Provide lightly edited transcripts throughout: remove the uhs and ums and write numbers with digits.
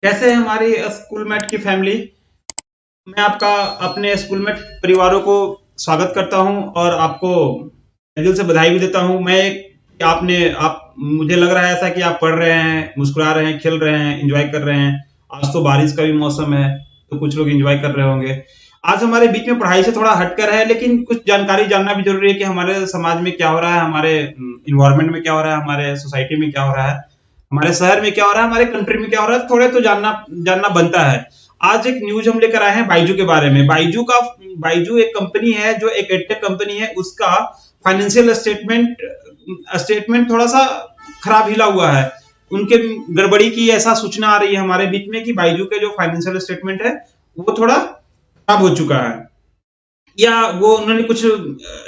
कैसे है हमारी स्कूलमेट की फैमिली। मैं आपका अपने स्कूलमेट परिवारों को स्वागत करता हूं और आपको दिल से बधाई भी देता हूं। मैं कि आप मुझे लग रहा है ऐसा कि आप पढ़ रहे हैं, मुस्कुरा रहे हैं, खेल रहे हैं, एंजॉय कर रहे हैं। आज तो बारिश का भी मौसम है, तो कुछ लोग एंजॉय कर रहे होंगे। आज हमारे बीच में पढ़ाई से थोड़ा हटकर है, लेकिन कुछ जानकारी जानना भी जरूरी है कि हमारे समाज में क्या हो रहा है, हमारे इन्वायरमेंट में क्या हो रहा है, हमारे सोसाइटी में क्या हो रहा है, हमारे शहर में क्या हो रहा है, हमारे कंट्री में क्या हो रहा है। थोड़े तो जानना जानना बनता है। आज एक न्यूज हम लेकर आए हैं बाइजू के बारे में। बाइजू एक कंपनी है, जो एक एडटेक कंपनी है। उसका फाइनेंशियल स्टेटमेंट थोड़ा सा खराब हिला हुआ है। उनके गड़बड़ी की ऐसा सूचना आ रही है हमारे बीच में कि बाइजू के जो फाइनेंशियल स्टेटमेंट है वो थोड़ा खराब हो चुका है, या वो उन्होंने कुछ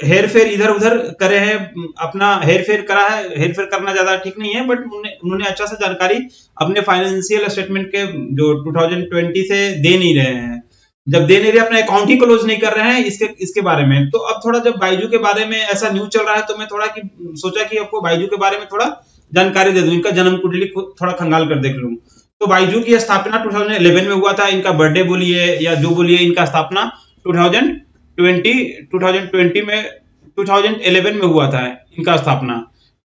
हेर फेर इधर उधर करे हैं। अपना हेर फेर करा है। हेर फेर करना ज्यादा ठीक नहीं है, बट उन्होंने अच्छा सा जानकारी अपने फाइनेंशियल स्टेटमेंट के जो 2020 से दे नहीं रहे हैं। जब दे नहीं रहे, अपना अकाउंट ही क्लोज नहीं कर रहे हैं इसके इसके बारे में। तो अब थोड़ा जब बाइजू के बारे में ऐसा न्यूज चल रहा है, तो मैं थोड़ा कि सोचा कि आपको बाइजू के बारे में थोड़ा जानकारी दे दूं, इनका जन्म कुंडली थोड़ा खंगाल कर देख लूं। तो बाइजू की स्थापना 2011 में हुआ था। इनका बर्थडे बोलिए या जो बोलिए, इनका स्थापना 2020 में 2011 में हुआ था इनका स्थापना।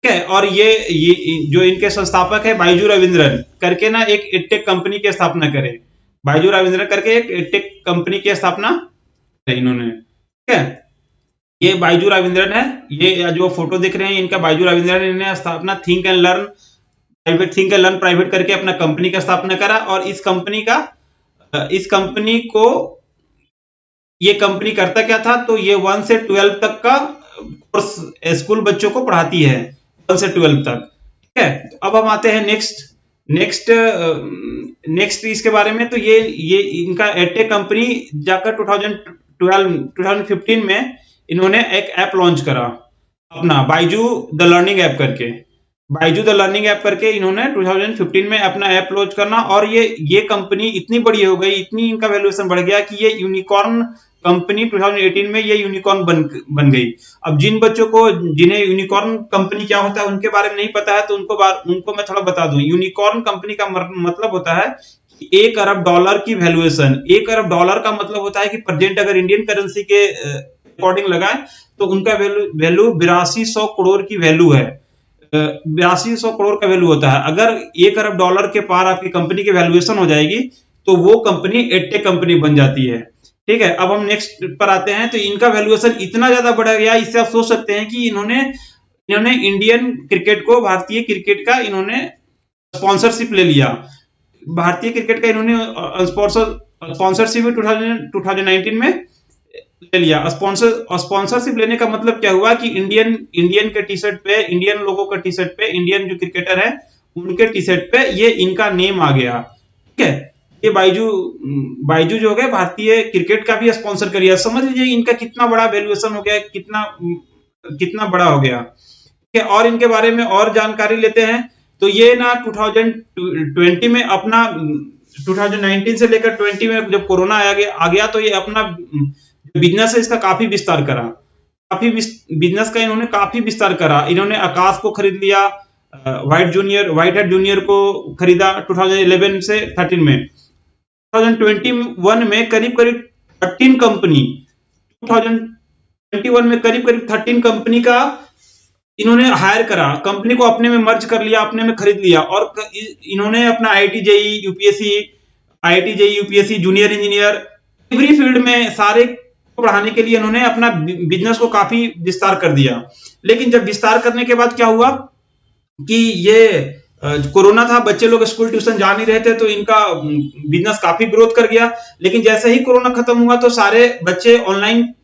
ठीक है। और ये जो इनके संस्थापक है बाइजू रविंद्रन करके ना, एक एडटेक कंपनी की स्थापना करे। बाइजू रविंद्रन करके एक एडटेक कंपनी की स्थापना करी इन्होंने। ठीक है। ये बाइजू रविंद्रन है। ये जो फोटो देख रहे हैं इनका, बाइजू रविंद्रन ने स्थापना थिंक एंड लर्न प्राइवेट करके अपना कंपनी का स्थापना करा। और इस कंपनी को ये कंपनी करता क्या था, तो ये 1 से 12 तक का कोर्स स्कूल बच्चों को पढ़ाती है, 1 से 12 तक। ठीक है। तो अब हम आते हैं नेक्स्ट नेक्स्ट इसके बारे में। तो ये इनका एडटेक कंपनी जाकर 2015 में इन्होंने एक ऐप लॉन्च करा, अपना बाइजू द लर्निंग ऐप करके। बाइजू द लर्निंग ऐप करके इन्होंने 2015 में अपना ऐप लॉन्च करना। और ये कंपनी इतनी बड़ी हो गई, इतनी इनका वैल्यूएशन बढ़ गया कि ये यूनिकॉर्न कंपनी 2018 में ये यूनिकॉर्न बन गई। अब जिन बच्चों को जिन्हें यूनिकॉर्न कंपनी क्या होता है उनके बारे में नहीं पता है, तो उनको मैं थोड़ा बता दूं। यूनिकॉर्न कंपनी का मतलब होता है कि $1 अरब की वैल्यूएशन। $1 अरब का मतलब होता है कि प्रेजेंट अगर इंडियन करेंसी के अकॉर्डिंग लगाए तो उनका वैल्यू 8200 करोड़ की वैल्यू है। 8200 करोड़ का वैल्यू होता है। अगर $1 अरब के पार आपकी कंपनी की वैल्यूएशन हो जाएगी, तो वो कंपनी एडटेक कंपनी बन जाती है। ठीक है। अब हम नेक्स्ट पर आते हैं। तो इनका वैल्यूएशन इतना ज्यादा बढ़ गया, इससे आप सोच सकते हैं कि इन्होंने इंडियन क्रिकेट को, भारतीय क्रिकेट का इन्होंने स्पॉन्सरशिप ले लिया। भारतीय क्रिकेट का इन्होंने स्पॉन्सरशिप 2019 में ले लिया। स्पॉन्सरशिप लेने का मतलब क्या हुआ कि इंडियन के टी शर्ट पे, इंडियन लोगों के टी शर्ट पे, इंडियन जो क्रिकेटर है उनके टी शर्ट पे ये इनका नेम आ गया। ठीक है। ये बाइजू जो है भारतीय क्रिकेट का भी स्पॉन्सर कर लिया। समझ लीजिए इनका कितना बड़ा वैल्यूएशन हो गया, कितना कितना बड़ा हो गया। ठीक है। और इनके बारे में और जानकारी लेते हैं। तो ये ना 2020 में अपना 2019 से लेकर 20 में जब कोरोना आ गया तो ये अपना बिजनेस है इसका काफी विस्तार करा। बिजनेस का इन्होंने काफी विस्तार करा। इन्होंने आकाश को खरीद लिया, व्हाइट हेड जूनियर को खरीदा 2011 से 13 में। 2021 में करीब करीब 13 कंपनी 2021 में करीब करीब 13 कंपनी का इन्होंने हायर करा, कंपनी को अपने में मर्ज कर लिया, अपने में खरीद लिया। और इन्होंने अपना IIT JEE UPSC junior engineer every field में सारे को बढ़ाने के लिए इन्होंने अपना बिजनेस को काफी विस्तार कर दिया। लेकिन जब विस्तार करने के बाद क्या हुआ कि ये कोरोना था, बच्चे लोग स्कूल ट्यूशन जा नहीं रहे थे, तो इनका बिजनेस काफी ग्रोथ कर गया। लेकिन जैसे ही कोरोना खत्म हुआ तो सारे बच्चे ऑनलाइन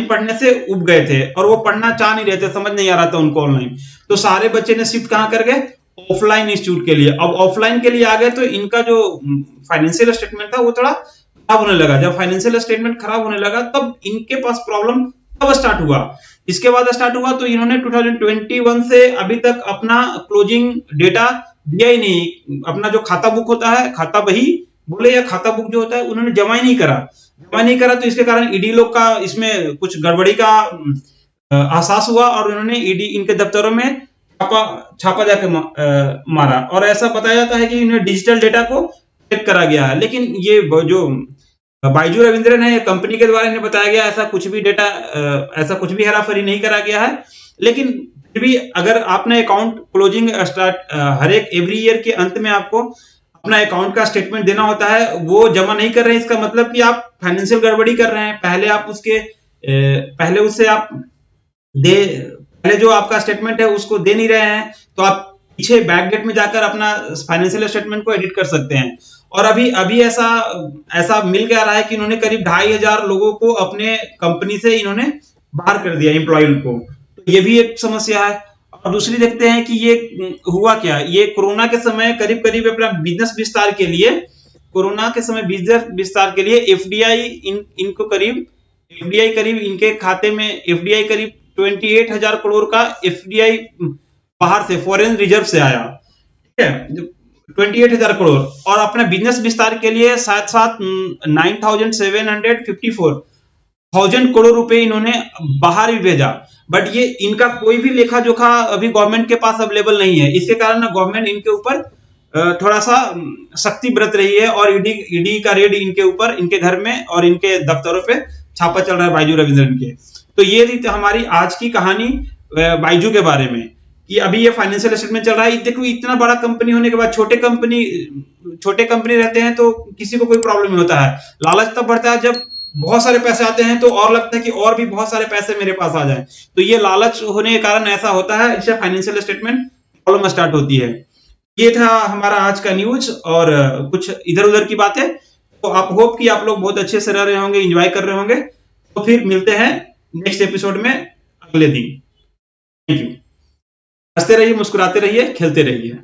पढ़ने से उब गए थे, और वो पढ़ना चाह नहीं रहे थे, समझ नहीं आ रहा था उनको ऑनलाइन। तो सारे बच्चे ने शिफ्ट कहां कर गए, ऑफलाइन इंस्टीट्यूट के लिए। अब ऑफलाइन के लिए आ गए, तो इनका जो फाइनेंशियल स्टेटमेंट था वो थोड़ा खराब होने लगा। जब फाइनेंशियल स्टेटमेंट खराब होने लगा तब इनके पास प्रॉब्लम तब स्टार्ट हुआ। इसके बाद स्टार्ट हुआ तो इन्होंने 2021 से अभी तक अपना क्लोजिंग डेटा दिया ही नहीं। अपना जो खाता बुक होता है, खाता बही बोले या खाता बुक जो होता है, उन्होंने जमा ही नहीं करा। तो इसके कारण ईडी लोग का इसमें कुछ गड़बड़ी का आसास हुआ, और उन्होंने ईडी इनके दफ्तरों में छापा जाके मारा। और ऐसा बताया जाता है कि इन्हें डिजिटल डेटा को चेक करा गया है। लेकिन ये जो बाइजू रविंद्रन है, कंपनी के द्वारा इन्हें बताया गया ऐसा कुछ भी डेटा, ऐसा कुछ भी हेराफेरी नहीं करा गया है। लेकिन फिर भी अगर आपने अकाउंट क्लोजिंग स्टार्ट हर एक एवरी ईयर के अंत में आपको अपना अकाउंट का स्टेटमेंट देना होता है, वो जमा नहीं कर रहे हैं, इसका मतलब कि आप फाइनेंशियल गड़बड़ी कर रहे हैं। पहले उससे आप दे पहले जो आपका स्टेटमेंट है उसको दे नहीं रहे हैं, तो आप पीछे बैकडेट में जाकर अपना फाइनेंशियल स्टेटमेंट को एडिट कर सकते हैं। और अभी अभी ऐसा ऐसा मिल के आ रहा है कि इन्होंने करीब 2,500 लोगों को अपने कंपनी से इन्होंने बाहर कर दिया, एम्प्लॉय को। तो ये भी एक समस्या है। और दूसरी देखते हैं कि ये हुआ क्या, ये कोरोना के समय करीब करीब अपना बिजनेस विस्तार के लिए, कोरोना के समय बिजनेस विस्तार के लिए एफडीआई इनको करीब एफडीआई करीब इनके खाते में एफडीआई करीब 28,000 करोड़ का एफडीआई बाहर से फॉरेन रिजर्व से आया, ठीक है, 28,000 करोड़। और अपने बिजनेस विस्तार के लिए साथ साथ 9,754,000 करोड़ रुपए इन्होंने बाहर भी भेजा। बट ये इनका कोई भी लेखा जोखा अभी गवर्नमेंट के पास अवेलेबल नहीं है। इसके कारण ना गवर्नमेंट इनके ऊपर थोड़ा सा सख्ती बरत रही है, और ईडी का रेड इनके ऊपर, इनके घर में और इनके दफ्तरों पे छापा चल रहा है बाइजू रविंद्रन के। तो ये थी हमारी आज की कहानी बाइजू के बारे में, कि अभी ये फाइनेंशियल स्टेटमेंट चल रहा है। देखो इतना बड़ा कंपनी होने के बाद छोटे कंपनी रहते हैं तो किसी को कोई प्रॉब्लम नहीं होता है। लालच तब बढ़ता है जब बहुत सारे पैसे आते हैं, तो और लगता है कि और भी बहुत सारे पैसे मेरे पास आ जाए। तो ये लालच होने के कारण ऐसा होता है, इससे फाइनेंशियल स्टेटमेंट प्रॉब्लम स्टार्ट होती है। ये था हमारा आज का न्यूज और कुछ इधर उधर की बातें। तो आप होप कि आप लोग बहुत अच्छे से रह रहे होंगे, एंजॉय कर रहे होंगे। तो फिर मिलते हैं नेक्स्ट एपिसोड में अगले दिन। Thank you. हंसते रहिए, मुस्कुराते रहिए, खेलते रहिए।